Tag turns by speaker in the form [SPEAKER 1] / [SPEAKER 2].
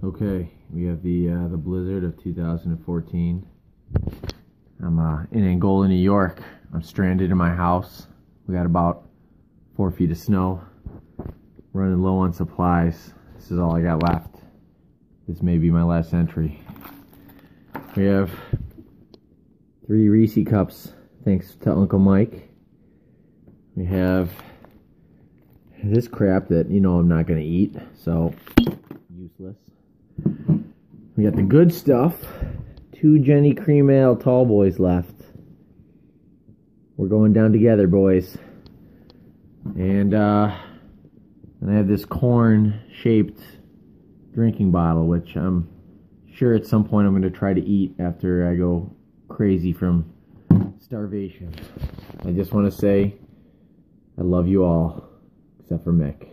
[SPEAKER 1] Okay, we have the blizzard of 2014. I'm in Angola, New York. I'm stranded in my house. We got about 4 feet of snow. Running low on supplies. This is all I got left. This may be my last entry. We have 3 Reese cups, thanks to Uncle Mike. We have this crap that you know I'm not gonna eat, so useless. We got the good stuff. 2 Jenny Cream Ale tall boys left. We're going down together, boys. And I have this corn-shaped drinking bottle, which I'm sure at some point I'm going to try to eat after I go crazy from starvation. I just want to say I love you all, except for Mick.